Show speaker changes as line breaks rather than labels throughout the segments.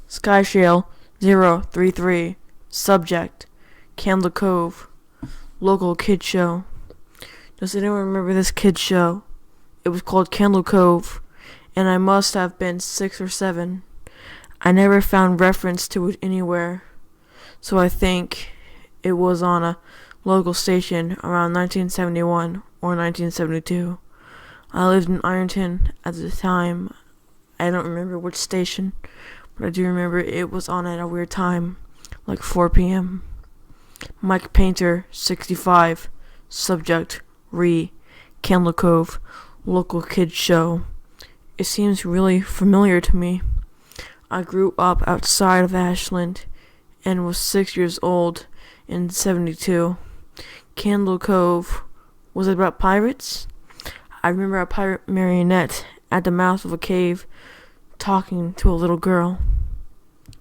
Skyshale 033. Subject: Candle Cove. Local kid show. Does anyone remember this kid show? It was called Candle Cove, and I must have been 6 or 7. I never found reference to it anywhere, so I think it was on a local station around 1971 or 1972. I lived in Ironton at the time. I don't remember which station, but I do remember it was on at a weird time, like 4 p.m. Mike Painter, 65. Subject: Candle Cove. Local kids show. It seems really familiar to me. I grew up outside of Ashland and was 6 years old in 72. Candle Cove. Was it about pirates? I remember a pirate marionette at the mouth of a cave talking to a little girl.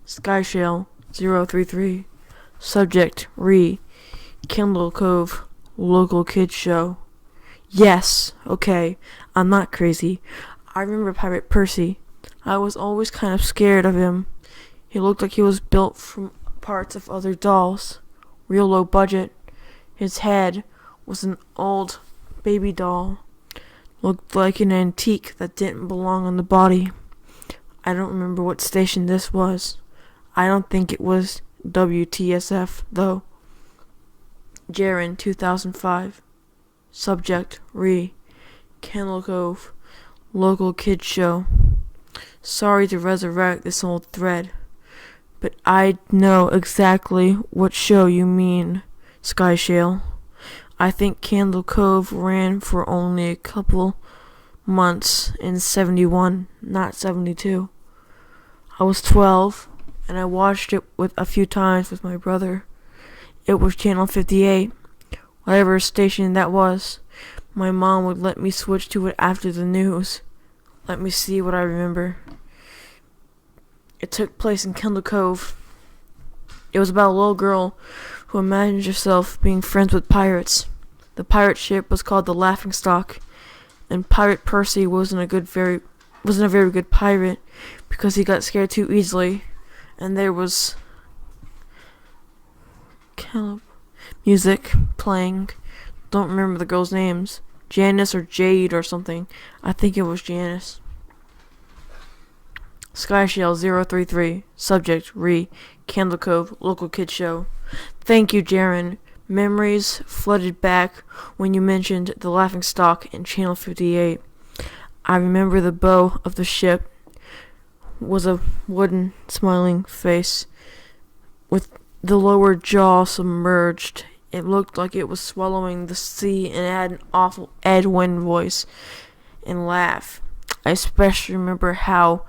Skyshale 033. Subject: Candle Cove. Local kids show. Yes, okay, I'm not crazy. I remember Pirate Percy. I was always kind of scared of him. He looked like he was built from parts of other dolls. Real low budget. His head was an old baby doll. Looked like an antique that didn't belong on the body. I don't remember what station this was. I don't think it was WTSF, though. Jaren, 2005. Subject: Candle Cove. Local kids show. Sorry to resurrect this old thread, but I know exactly what show you mean, Skyshale. I think Candle Cove ran for only a couple months in 71, not 72. I was 12, and I watched it a few times with my brother. It was Channel 58, whatever station that was. My mom would let me switch to it after the news. Let me see what I remember. It took place in Candle Cove. It was about a little girl who imagined herself being friends with pirates. The pirate ship was called the Laughingstock, and Pirate Percy wasn't a very good pirate because he got scared too easily. And there was music playing. Don't remember the girls' names. Janice or Jade or something. I think it was Janice. Skyshale 033. Subject: Candle Cove. Local kids show. Thank you, Jaren. Memories flooded back when you mentioned the Laughingstock in Channel 58. I remember the bow of the ship was a wooden smiling face with the lower jaw submerged. It looked like it was swallowing the sea, and it had an awful Edwin voice and laugh. I especially remember how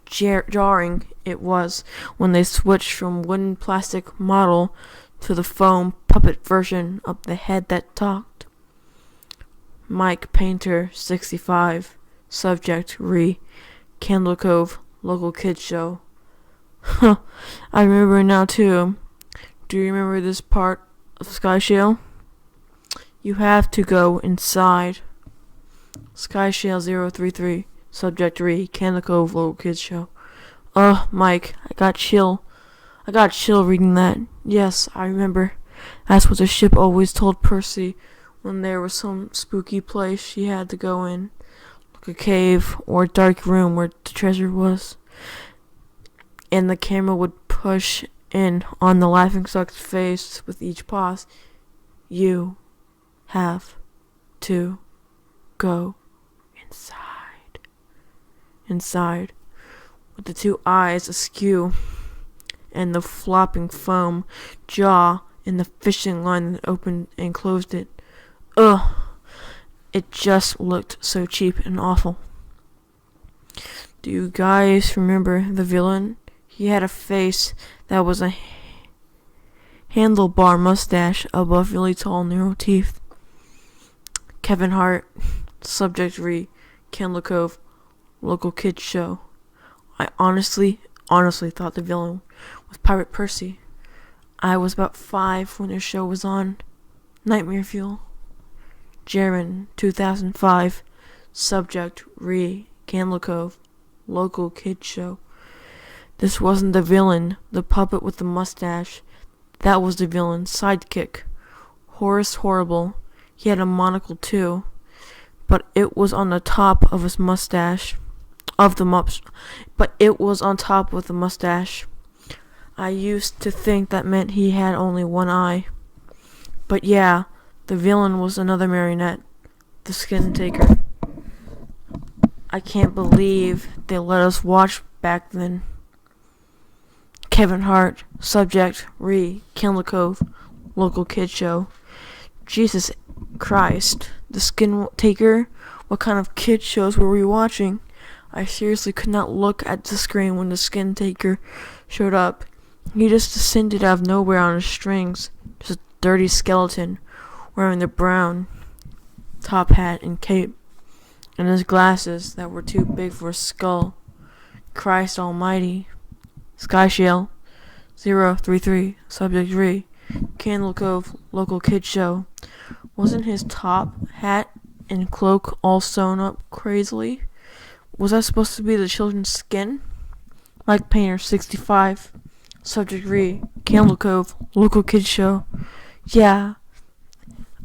jarring it was when they switched from wooden plastic model to the foam puppet version of the head that talked. Mike Painter, 65. Subject: Candle Cove. Local kids show. Huh, I remember now too. Do you remember this part of Skyshale? You have to go inside. Skyshale 033. Subject: Candle Cove. Local kids show. Mike, I got chill reading that. Yes, I remember. That's what the ship always told Percy when there was some spooky place she had to go in. Like a cave or a dark room where the treasure was. And the camera would push in on the Laughingstock's face with each pause. You have to go inside. Inside, with the two eyes askew and the flopping foam jaw in the fishing line that opened and closed it. Ugh! It just looked so cheap and awful. Do you guys remember the villain? He had a face that was a handlebar mustache above really tall narrow teeth. Kevin Hart. Subject: Candle Cove. Local kids show. I honestly thought the villain was Pirate Percy. I was about 5 when the show was on. Nightmare Fuel. Jaren, 2005. Subject: Candle Cove. Local kids show. This wasn't the villain, the puppet with the mustache. That was the villain's sidekick. Horace Horrible. He had a monocle too, but it was on the top of his mustache. But it was on top with the mustache. I used to think that meant he had only one eye. But yeah, the villain was another marionette, the Skin Taker. I can't believe they let us watch back then. Kevin Hart, subject, Candle Cove, local kid show. Jesus Christ, the Skin Taker? What kind of kid shows were we watching? I seriously could not look at the screen when the Skin Taker showed up. He just descended out of nowhere on his strings, just a dirty skeleton, wearing the brown top hat and cape, and his glasses that were too big for his skull. Christ almighty. Sky Shale 033, subject Candle Cove, local kid show. Wasn't his top hat and cloak all sewn up crazily? Was that supposed to be the children's skin? Mike Painter 65, subject Candle Cove, local kid show. Yeah,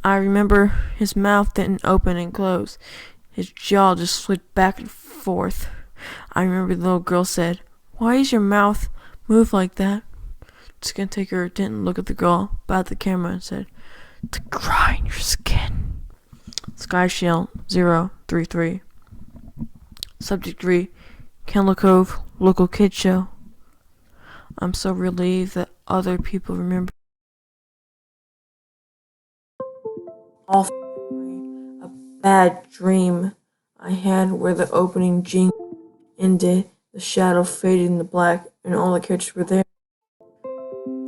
I remember his mouth didn't open and close. His jaw just slid back and forth. I remember the little girl said, "Why is your mouth move like that?" The Skin Taker didn't look at the girl, but at the camera and said, "To grind your skin." Sky Shale 033. Subject Candle Cove, local kid show. I'm so relieved that other people remember. Also, a bad dream I had where the opening jingle ended, the shadow faded into black, and all the characters were there.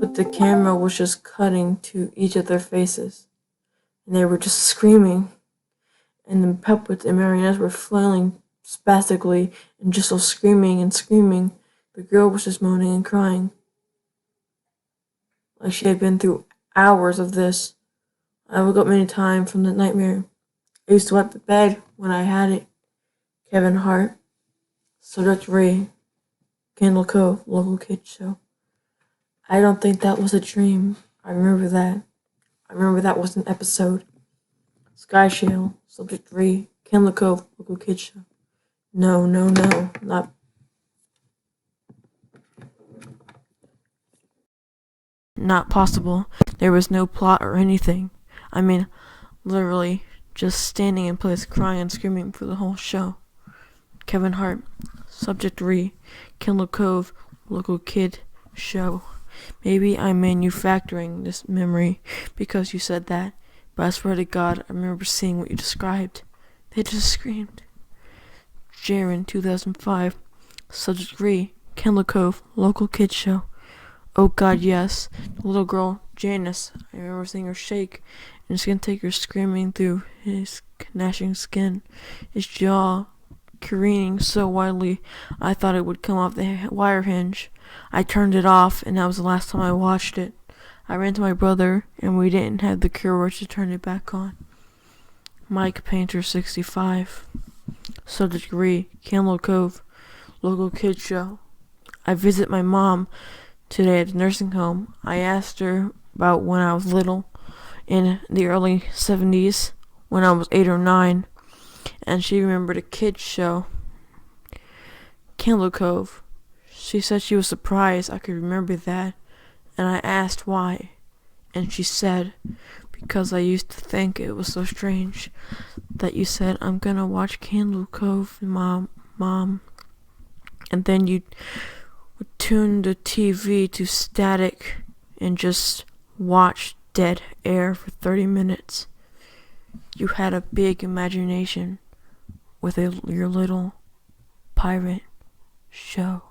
But the camera was just cutting to each of their faces, and they were just screaming, and the puppets and marionettes were flailing spastically, and just so screaming and screaming. The girl was just moaning and crying, like she had been through hours of this. I woke up many times from the nightmare. I used to wet the bed when I had it. Kevin Hart, subject Candle Cove, local kid show. I don't think that was a dream. I remember that. I remember that was an episode. Sky Shale, subject Candle Cove, local kid show. No, not possible. There was no plot or anything. I mean, literally, just standing in place, crying and screaming for the whole show. Kevin Hart, subject Candle Cove, local kid show. Maybe I'm manufacturing this memory because you said that, but I swear to God, I remember seeing what you described. They just screamed. Jaren 2005, subject Candle Cove, local kid show. Oh God, yes. The little girl, Janice, I remember seeing her shake, and Skin Taker screaming through his gnashing skin, his jaw careening so wildly I thought it would come off the wire hinge. I turned it off, and that was the last time I watched it. I ran to my brother, and we didn't have the courage to turn it back on. Mike Painter 65, subject Candle Cove, local kid show. I visit my mom today at the nursing home. I asked her about when I was little, in the early 70s, when I was 8 or 9, and she remembered a kid's show, Candle Cove. She said she was surprised I could remember that, and I asked why, and she said, because I used to think it was so strange that you said, "I'm gonna watch Candle Cove, Mom," and then you would tune the TV to static and just watch dead air for 30 minutes. You had a big imagination with your little pirate show.